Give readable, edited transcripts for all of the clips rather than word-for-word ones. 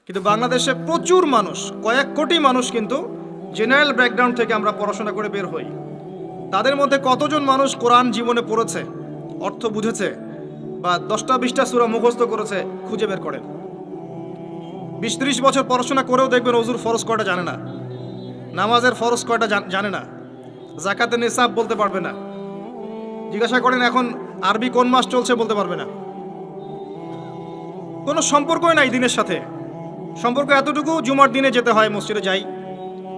কিন্তু বাংলাদেশে প্রচুর মানুষ, কয়েক কোটি মানুষ কিন্তু জেনারেল ব্যাকগ্রাউন্ড থেকে আমরা পড়াশোনা করে বের হই। তাদের মধ্যে কতজন মানুষ কোরআন জীবনে পড়েছে, অর্থ বুঝেছে, বা 10টা-20টা সূরা মুখস্থ করেছে, খুঁজে বের করেন। 20-30 বছর পড়াশোনা করেও দেখবেন ওযুর ফরজ কয়টা জানে না, নামাজের ফরজ কয়টা জানে না, যাকাতের নিসাব বলতে পারবে না। জিজ্ঞাসা করেন এখন আরবি কোন মাস চলছে, বলতে পারবে না। কোনো সম্পর্কই নাই দিনের সাথে। সম্পর্ক এতটুকু, জুমার দিনে যেতে হয়, মসজিদে যাই,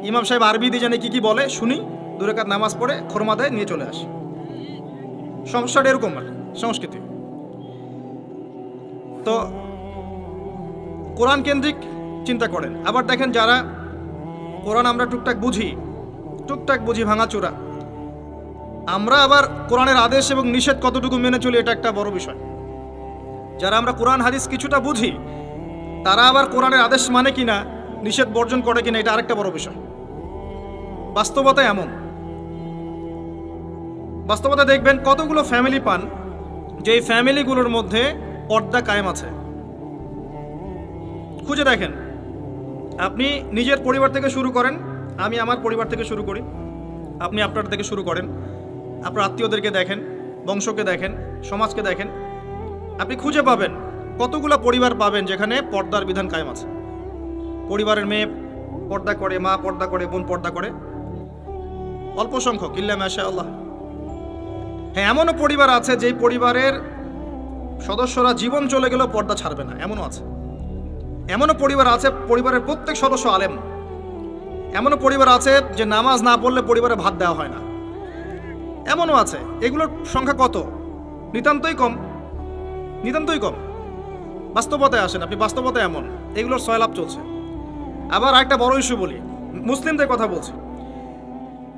ইমাম সাহেব আরবি দিয়ে জানে কি কি বলে, শুনি, 2 রাকাত নামাজ পড়ে খরমা দেয়, নিয়ে চলে আসি। সমস্যাটা এরকম আর সংস্কৃতি। তো কোরআন কেন্দ্রিক চিন্তা করেন। আবার দেখেন যারা কোরআন আমরা টুকটাক বুঝি ভাঙাচোরা, আমরা আবার কোরআনের আদেশ এবং নিষেধ কতটুকু মেনে চলি, এটা একটা বড় বিষয়। যারা আমরা কোরআন হাদিস কিছুটা বুঝি, তারা আবার কোরআনের আদেশ মানে কিনা, নিষেধ বর্জন করে কিনা, এটা আরেকটা বড় বিষয়। বাস্তবতা এমন, বাস্তবতা দেখবেন কতগুলো ফ্যামিলি পান যে এই ফ্যামিলিগুলোর মধ্যে পর্দা কায়েম আছে। খুঁজে দেখেন, আপনি নিজের পরিবার থেকে শুরু করেন, আমি আমার পরিবার থেকে শুরু করি, আপনি আপনার থেকে শুরু করেন, আপনার আত্মীয়দেরকে দেখেন, বংশকে দেখেন, সমাজকে দেখেন, আপনি খুঁজে পাবেন কতগুলো পরিবার পাবেন যেখানে পর্দার বিধান কায়েম আছে। পরিবারের মেয়ে পর্দা করে, মা পর্দা করে, বোন পর্দা করে, অল্প সংখ্যক, ইল্লা মাশাআল্লাহ। হ্যাঁ, এমনও পরিবার আছে যেই পরিবারের সদস্যরা জীবন চলে গেলেও পর্দা ছাড়বে না, এমনও আছে। এমনও পরিবার আছে পরিবারের প্রত্যেক সদস্য আলেম। এমনও পরিবার আছে যে নামাজ না পড়লে পরিবারে ভাত দেওয়া হয় না, এমনও আছে। এগুলোর সংখ্যা কত? নিতান্তই কম, নিতান্তই কম। বাস্তবতায় আসেন আপনি, বাস্তবতা এমন, এগুলোর সয়লাভ চলছে। আবার একটা বড় ইস্যু বলি, মুসলিমদের কথা বলছি।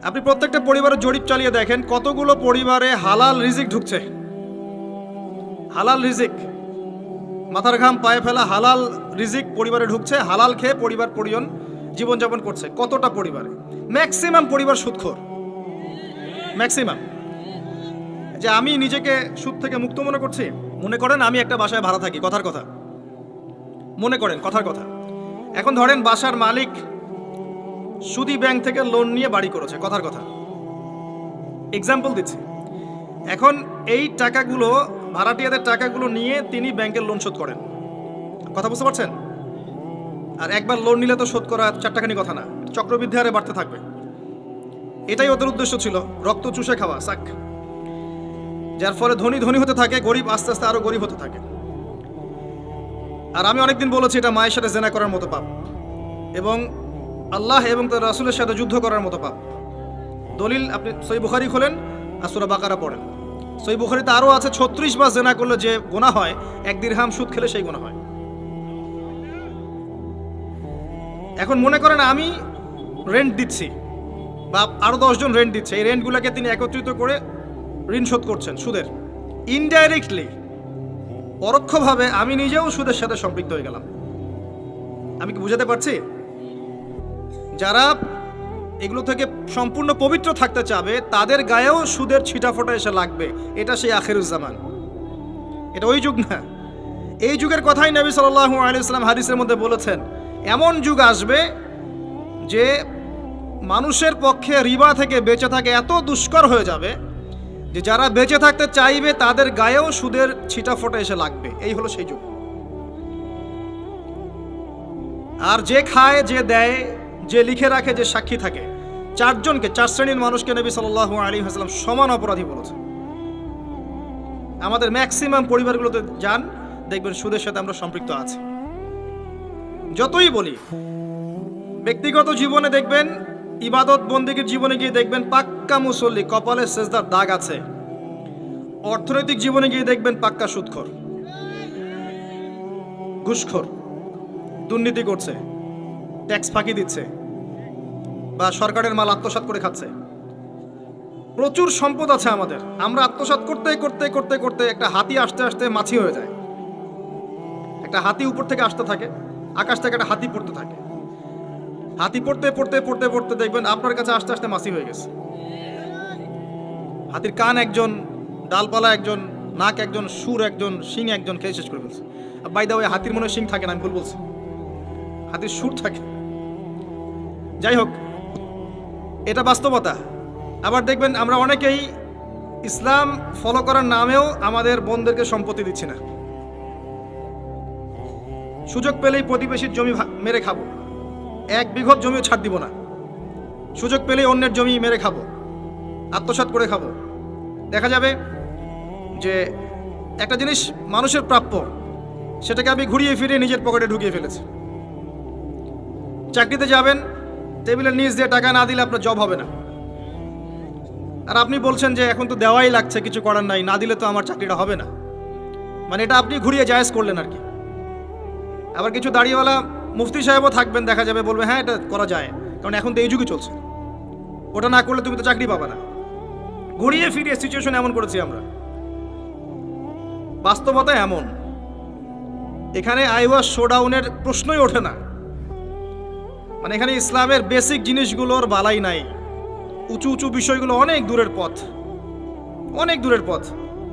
আপনি প্রত্যেকটা পরিবারের জরিপ চালিয়ে দেখেন কতগুলো পরিবারে হালাল রিজিক ঢুকছে। হালাল রিজিক, মাথার ঘাম পায়ে ফেলা হালাল রিজিক পরিবারে ঢুকছে, হালাল খেয়ে পরিবার পরিজন জীবনযাপন করছে। কতটা পরিবারে? ম্যাক্সিমাম পরিবার সুদখোর, ম্যাক্সিমাম। যে আমি নিজেকে সুদ থেকে মুক্ত মনে করছি, মনে করেন আমি একটা বাসায় ভাড়া থাকি, কথার কথা, মনে করেন কথার কথা। এখন ধরেন বাসার মালিক সুদী ব্যাংক থেকে লোন নিয়ে বাড়ি করেছে, কথার কথা, এক্সাম্পল দিচ্ছি। এখন এই টাকাগুলো, ভাড়াটিয়াদের টাকাগুলো নিয়ে তিনি ব্যাংকের লোন শোধ করেন, কথা বুঝতে পারছেন? আর একবার লোন নিলে তো শোধ করা 4 টাকানি কথা না, চক্রবৃদ্ধি হারে বাড়তে থাকবে। এটাই ওদের উদ্দেশ্য ছিল, রক্ত চুষে খাওয়া, সাক। যার ফলে ধনী ধনী হতে থাকে, গরিব আস্তে আস্তে আরো গরিব হতে থাকে। আর আমি অনেকদিন বলেছি এটা মায়ের সাথে জেনা করার মতো পাপ, এবং আল্লাহ এবং তার রাসূলের সাথে যুদ্ধ করার মতো পাপ। দলিল আপনি সহিহ বুখারী খোলেন আর সূরা বাকারা পড়েন। সহিহ বুখারীতে আরও আছে 36 বার জেনা করলে যে গুনাহ হয়, 1 দিরহাম সুদ খেলে সেই গুনাহ হয়। এখন মনে করেন আমি রেন্ট দিচ্ছি, বা আরো 10 জন রেন্ট দিচ্ছে, এই রেন্টগুলোকে তিনি একত্রিত করে ঋণ শোধ করছেন সুদের। ইনডাইরেক্টলি, পরোক্ষভাবে আমি নিজেও সুদের সাথে সম্পৃক্ত হয়ে গেলাম। আমি কি বুঝাতে পারছি? যারা এগুলো থেকে সম্পূর্ণ পবিত্র থাকতে চাবে, তাদের গায়েও সুদের ছিটাফোঁটা এসে লাগবে। এটা সেই আখিরুজ্জামান, এটা ওই যুগ না। এই যুগের কথাই নবী সাল্লাল্লাহু আলাইহি ওয়াসাল্লাম হাদিসের মধ্যে বলেছেন, এমন যুগ আসবে যে মানুষের পক্ষে রিবা থেকে বেঁচে থাকে এত দুষ্কর হয়ে যাবে যে যারা বেঁচে থাকতে চাইবে তাদের গায়েও সুদের ছিটাফোঁটা এসে লাগবে। এই হলো সেই যুগ। আর যে খায়, যে দেয়, যে লিখে রাখে, যে সাক্ষী থাকে, 4 জনকে, 4 শ্রেণীর মানুষকে নবী সাল্লাল্লাহু আলাইহি ওয়াসাল্লাম সমান অপরাধী বলেছে। আমাদের ম্যাক্সিমাম পরিবারগুলোতে যান, দেখবেন সুদের সাথে আমরা সম্পৃক্ত আছি। যতই বলি, ব্যক্তিগত জীবনে দেখবেন, ইবাদত বন্দেগীর জীবনে গিয়ে দেখবেন পাক্কা মুসল্লি, কপালে সেজদার দাগ আছে। অর্থনৈতিক জীবনে গিয়ে দেখবেন পাক্কা সুদখোর, ঘুষখোর, দুর্নীতি করছে, ট্যাক্স ফাঁকি দিচ্ছে, বা সরকারের মাল আত্মসাৎ করে খাচ্ছে। প্রচুর সম্পদ আছে আমাদের, আমরা আত্মসাৎ করতে করতে করতে করতে একটা হাতি আসতে আসতে মাছি হয়ে যায়। একটা হাতি উপর থেকে আসতে থাকে, আকাশ থেকে একটা হাতি পড়তে থাকে। হাতি পড়তে পড়তে পড়তে পড়তে দেখবেন আপনার কাছে আস্তে আস্তে মাছি হয়ে গেছে। হাতির কান একজন, ডালপালা একজন, নাক একজন, সুর একজন, শিং একজন, খেয়ে শেষ করে ফেলছে। বাই দা ওয়ে, হাতির মনে শিং থাকে না, আমি ভুল বলছি। হাতির সুর থাকে। যাই হোক, এটা বাস্তবতা। আবার দেখবেন আমরা অনেকেই ইসলাম ফলো করার নামেও আমাদের বোনদেরকে সম্পত্তি দিচ্ছি না। সুযোগ পেলেই প্রতিবেশীর জমি মেরে খাবো, 1 বিঘত জমিও ছাড় দিব না। সুযোগ পেলেই অন্যের জমি মেরে খাবো, আত্মসাৎ করে খাবো। দেখা যাবে যে একটা জিনিস মানুষের প্রাপ্য, সেটাকে আমি ঘুরিয়ে ফিরিয়ে নিজের পকেটে ঢুকিয়ে ফেলেছি। চাকরিতে যাবেন, টেবিলের নিচ দিয়ে টাকা না দিলে আপনার জব হবে না। আর আপনি বলছেন যে এখন তো দেওয়াই লাগছে, কিছু করার নাই, না দিলে তো আমার চাকরিটা হবে না। মানে এটা আপনি ঘুরিয়ে জায়েজ করলেন আর কি। আবার কিছু দাড়িওয়ালা মুফতি সাহেবও থাকবেন, দেখা যাবে বলবে হ্যাঁ এটা করা যায়, কারণ এখন তো এই যুগে চলছে, ওটা না করলে তুমি তো চাকরি পাবে না। ঘুরিয়ে ফিরিয়ে সিচুয়েশন এমন করেছি আমরা। বাস্তবতা এমন, এখানে আইওয়া শোডাউনের প্রশ্নই ওঠে না। মানে এখানে ইসলামের বেসিক জিনিসগুলোর বালাই নাই। উঁচু উঁচু বিষয়গুলো অনেক দূরের পথ, অনেক দূরের পথ।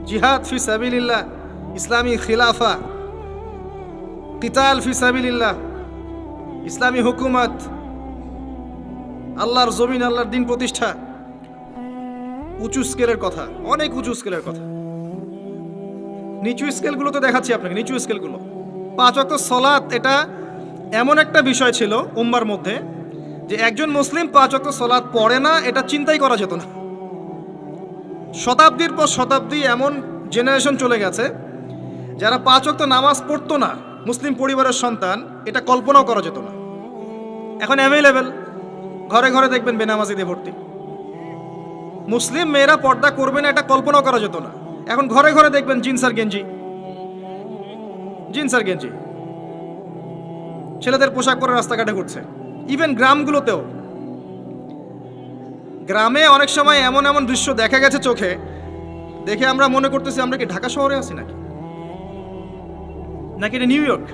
জিহাদ ফি সাবিলিল্লাহ, ইসলামী খিলাফা, কিতাল ফি সাবিলিল্লাহ, ইসলামী হুকুমত, আল্লাহর জমিন, আল্লাহর দিন প্রতিষ্ঠা, উঁচু স্কেলের কথা, অনেক উঁচু স্কেলের কথা। নিচু স্কেলগুলো তো দেখাচ্ছি আপনাকে, নিচু স্কেলগুলো। 5 ওয়াক্ত সালাত এটা এমন একটা বিষয় ছিল উম্মার মধ্যে যে একজন মুসলিম 5 ওয়াক্ত সালাত পড়ে না, এটা চিন্তাই করা যেত না। শতাব্দীর পর শতাব্দী এমন জেনারেশন চলে গেছে যারা 5 ওয়াক্ত নামাজ পড়তো না, মুসলিম পরিবারের সন্তান, এটা কল্পনাও করা যেত না। এখন অ্যাভেলেবেল, ঘরে ঘরে দেখবেন বেনামাজিদের ভর্তি। মুসলিম মেয়েরা পর্দা করবে না, এটা কল্পনাও করা যেত না। এখন ঘরে ঘরে দেখবেন জিন্স আর গেঞ্জি, জিন্স আর গেঞ্জি, ছেলেদের পোশাক পরে রাস্তাঘাটে ঘুরছে। ইভেন গ্রামগুলোতেও, গ্রামে অনেক সময় এমন এমন দৃশ্য দেখা গেছে চোখে, দেখে আমরা মনে করতেছি আমরা কি ঢাকা শহরে আছি নাকি নাকি এটা নিউ ইয়র্ক।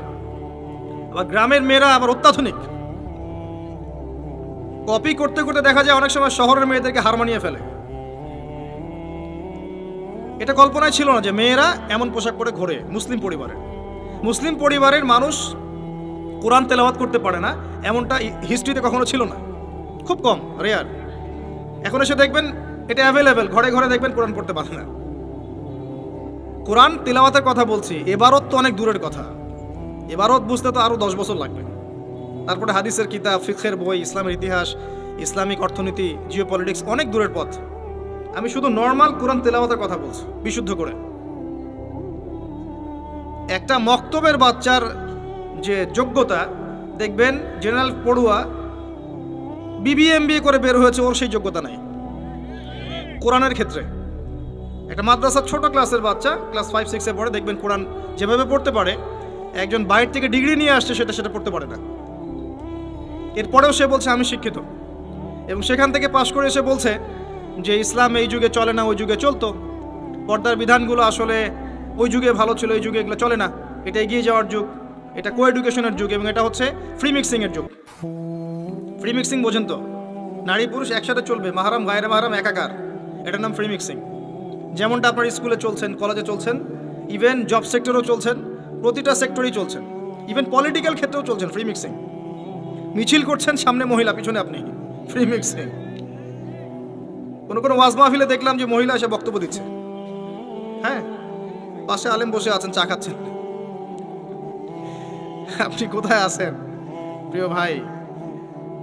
আবার গ্রামের মেয়েরা আবার অত্যাধুনিক, কপি করতে করতে দেখা যায় অনেক সময় শহরের মেয়েদেরকে হার মানিয়ে ফেলে। এটা কল্পনায় ছিল না যে মেয়েরা এমন পোশাক পরে ঘোরে মুসলিম পরিবারের। মুসলিম পরিবারের মানুষ কোরআন তেলাওয়াত করতে পারে না, এমনটা হিস্ট্রিতে কখনো ছিল না, খুব কম, রেয়ার। এখন এসে দেখবেন এটা অ্যাভেলেবেল, ঘরে ঘরে দেখবেন কোরআন পড়তে পারে না। কোরআন তেলাওয়াতের কথা বলছি, এবারত তো অনেক দূরের কথা। এবারত বুঝতে তো আরও 10 বছর লাগবে। তারপরে হাদিসের কিতাব, ফিকহের বই, ইসলামের ইতিহাস, ইসলামিক অর্থনীতি, জিওপলিটিক্স, অনেক দূরের পথ। আমি শুধু নর্মাল কোরআন তেলাওয়াতের কথা বলছি, বিশুদ্ধ করে। একটা মক্তবের বাচ্চার যে যোগ্যতা, দেখবেন জেনারেল পড়ুয়া BBA করে বের হয়েছে, ওর সেই যোগ্যতা নাই কোরআনের ক্ষেত্রে। একটা মাদ্রাসার ছোট ক্লাসের বাচ্চা, ক্লাস 5-6-এ পড়ে, দেখবেন কোরআন যেভাবে পড়তে পারে, একজন বাইরে থেকে ডিগ্রি নিয়ে আসছে সেটা পড়তে পারে না। এরপরেও সে বলছে আমি শিক্ষিত, এবং সেখান থেকে পাশ করে এসে বলছে যে ইসলাম এই যুগে চলে না, ওই যুগে চলতো। পর্দার বিধানগুলো আসলে ওই যুগে ভালো ছিল, এই যুগে এগুলো চলে না। এটা এগিয়ে যাওয়ার যুগ, এটা কো এডুকেশনের যুগ, এবং এটা হচ্ছে ফ্রি মিক্সিংয়ের যুগ। ফ্রি মিক্সিং বোঝেন তো? নারী পুরুষ একসাথে চলবে, মাহারাম গায়রে মাহারাম একাকার, এটার নাম ফ্রি মিক্সিং। যেমনটা আপনার স্কুলে চলছেন, কলেজে চলছেন, ইভেন জব সেক্টরেও চলছেন, প্রতিটা সেক্টরেই চলছেন, ইভেন পলিটিক্যাল ক্ষেত্রেও চলছেন ফ্রি মিক্সিং। মিছিল করছেন, সামনে মহিলা, পিছনে আপনি, ফ্রি মিক্সিং। কোনো ওয়াজ মাহফিলে দেখলাম যে মহিলা এসে বক্তব্য দিচ্ছে, হ্যাঁ, পাশে আলেম বসে আছেন, চা খাচ্ছেন। আপনি কোথায় আছেন প্রিয় ভাই?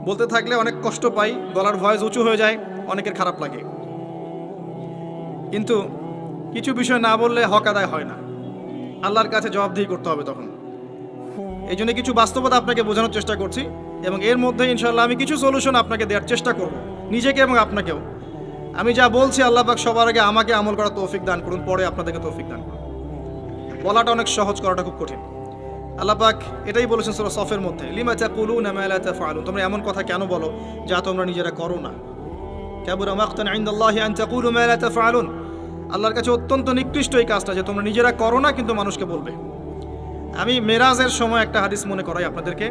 বলতে থাকলে অনেক কষ্ট পাই, গলার ভয়েস উঁচু হয়ে যায়, অনেকের খারাপ লাগে। কিন্তু কিছু বিষয় না বললে হক আদায় হয় না, আল্লাহর কাছে জবাবদিহি করতে হবে তখন। এই জন্য কিছু বাস্তবতা আপনাকে বোঝানোর চেষ্টা করছি, এবং এর মধ্যে ইনশাআল্লাহ আমি কিছু সলিউশন আপনাকে দেওয়ার চেষ্টা করব, নিজেকে এবং আপনাকেও। আমি যা বলছি আল্লাহ পাক সবার আগে আমাকে আমল করার তৌফিক দান করুন, পরে আপনাদেরকে তৌফিক দান করুন। বলাটা অনেক সহজ, করাটা খুব কঠিন। আল্লাহ পাক এটাই বলেছেন সূরা সফের মধ্যে, লিমা তাকুলুনা মা লা তাফআলুন, তোমরা এমন কথা কেন বলো যা তোমরা নিজেরা করো না। কাবুরা মাকতান ইনদাল্লাহি আন তাকুলু মা লা তাফআলুন, আল্লাহর কাছে অত্যন্ত নিকৃষ্ট এই কাজটা যে তোমরা নিজেরা করো না কিন্তু মানুষকে বলবে। আমি মেরাজের সময় একটা হাদিস মনে করাই আপনাদেরকে।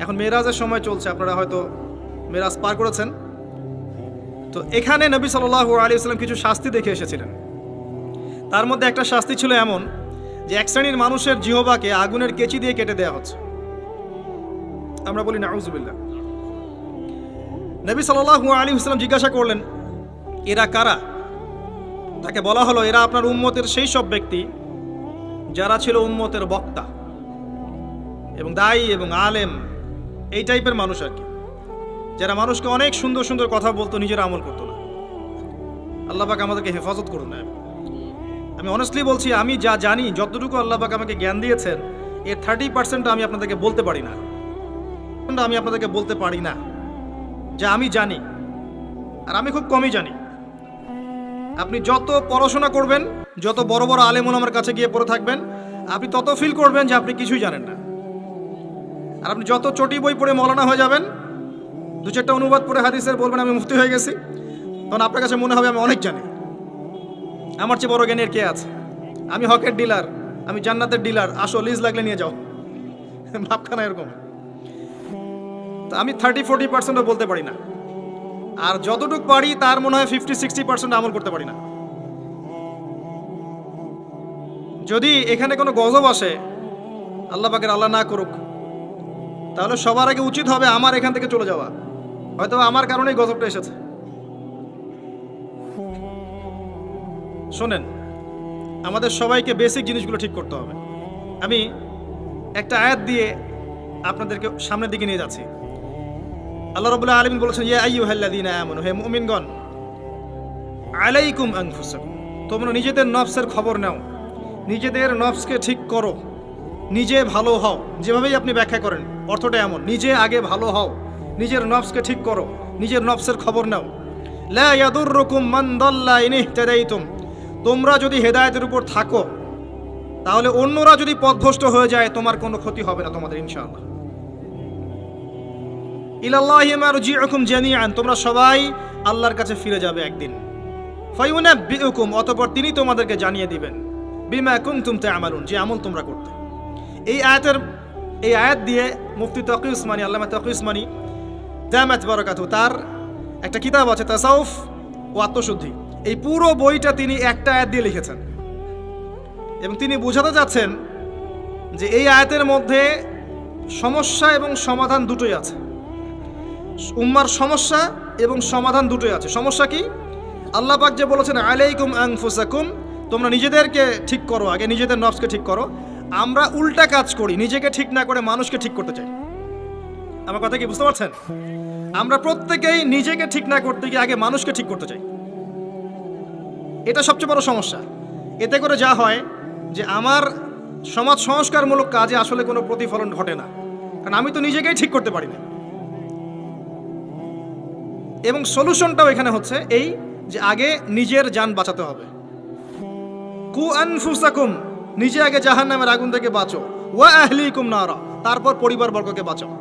এখন মেরাজের সময় চলছে, আপনারা হয়তো মেরাজ পার করেছেন। তো এখানে নবী সাল্লাল্লাহু আলাইহি ওয়াসাল্লাম কিছু শাস্তি দেখে এসেছিলেন। তার মধ্যে একটা শাস্তি ছিল এমন যে এক শ্রেণীর মানুষের জিহ্বাকে আগুনের কেচি দিয়ে কেটে দেওয়া হচ্ছে। আমরা বলি নাউজুবিল্লাহ। নবী সাল্লাল্লাহু আলাইহি ওয়াসাল্লাম জিজ্ঞাসা করলেন, এরা কারা? তাকে বলা হলো, এরা আপনার উম্মতের সেই সব ব্যক্তি যারা ছিল উম্মতের বক্তা এবং দায়ী এবং আলেম, এই টাইপের মানুষ আর কি, যারা মানুষকে অনেক সুন্দর সুন্দর কথা বলতো, নিজেরা আমল করতো না। আল্লাহ পাক আমাদেরকে হেফাজত করুন না। আমি অনেস্টলি বলছি, আমি যা জানি, যতটুকু আল্লাহ পাক আমাকে জ্ঞান দিয়েছেন, এর 30% আমি আপনাদেরকে বলতে পারি না। আমি আপনাদেরকে বলতে পারি না যা আমি জানি, আর আমি খুব কমই জানি। আপনি যত পড়াশোনা করবেন, যত বড় বড় আলেম ওলামার কাছে গিয়ে পড়ে থাকবেন, আপনি তত ফিল করবেন যে আপনি কিছুই জানেন না। আর আপনি যত চটি বই পড়ে মৌলানা হয়ে যাবেন, 2-4টা অনুবাদ পড়ে হাদিসের বলবেন আমি মুফতি হয়ে গেছি, তখন আপনার কাছে মনে হবে আমি অনেক জানি। আমার চেয়ে বড় জ্ঞানের কে আছে? আমি হকের ডিলার, আমি জান্নাতের ডিলার, আসো লিজ লাগলে নিয়ে যাও, ভাবখানা এরকম। তো আমি 30-40% বলতে পারি না, আর যতটুকু পারি তার মনে হয় 50-60% আমল করতে পারি না। যদি এখানে কোনো গজব আসে, আল্লাহ পাকের আল্লাহ না করুক, তাহলে সবার আগে উচিত হবে আমার এখান থেকে চলে যাওয়া। হয়তো আমার কারণেই গজবটা এসেছে। শোনেন, আমাদের সবাইকে বেসিক জিনিসগুলো ঠিক করতে হবে। আমি একটা আয়াত দিয়ে আপনাদেরকে সামনের দিকে নিয়ে যাচ্ছি। আল্লাহ রাব্বুল আলামিন বলেছেন, ইয়া আইয়ুহাল্লাযীনা আমানু, হে মুমিনগণ, আলাইকুম আনফুসাকুম, তোমরা নিজেদের নফসের খবর নাও, নিজেদের নফসকে ঠিক করো, নিজে ভালো হও। যেভাবেই আপনি ব্যাখ্যা করেন অর্থটা এমন, নিজে আগে ভালো হও, নিজের নফসকে ঠিক করো, নিজের নফসের খবর নাও। লা ইয়াদুররুকুম মান দাল্লা ইন ইহতাদাইতুম, তোমরা যদি হেদায়েতের উপর থাকো, তাহলে অন্যরা যদি পথভ্রষ্ট হয়ে যায়, তোমার কোনো ক্ষতি হবে না তোমাদের ইনশাআল্লাহ। ইলাল্লাহি মারজিউকুম জামিআন, তোমরা সবাই আল্লাহর কাছে ফিরে যাবে একদিন। ফায়ুনাব্বিউকুম, অতঃপর তিনি তোমাদেরকে জানিয়ে দিবেন, বিমা কুনতুম তা'মালুন, যে আমল তোমরা করতে। এই আয়াত দিয়ে মুফতি তকি উসমানী, আল্লামা তকি উসমানী দামাত বারাকাতুহু, তার একটা কিতাব আছে তাসাউফ ও আত্মশুদ্ধি, এই পুরো বইটা তিনি একটা আয়াত দিয়ে লিখেছেন। এবং তিনি বোঝাতে যাচ্ছেন যে এই আয়াতের মধ্যে সমস্যা এবং সমাধান দুটোই আছে। উম্মার সমস্যা এবং সমাধান দুটোই আছে। সমস্যা কি? আল্লাহ পাক যে বলেছেন আলাইকুম আনফুসাকুম, তোমরা নিজেদেরকে ঠিক করো, আগে নিজেদের নফসকে ঠিক করো। আমরা উল্টা কাজ করি, নিজেকে ঠিক না করে মানুষকে ঠিক করতে চাই। আমার কথা কি বুঝতে পারছেন? আমরা প্রত্যেকেই নিজেকে ঠিক না করতে গিয়ে আগে মানুষকে ঠিক করতে চাই। এটা সবচেয়ে বড় সমস্যা। এতে করে যা হয় যে আমার সমাজ সংস্কারমূলক কাজে আসলে কোনো প্রতিফলন ঘটে না, কারণ আমি তো নিজেকেই ঠিক করতে পারি না। এবং সলিউশনটাও এখানে হচ্ছে এই যে আগে নিজের জান বাঁচাতে হবে। কু আনফুসাকুম, নিজে আগে জাহান্নামের আগুন থেকে বাঁচো, ওয়া আহলিকুম নারা, তারপর পরিবারবর্গকে বাঁচাও।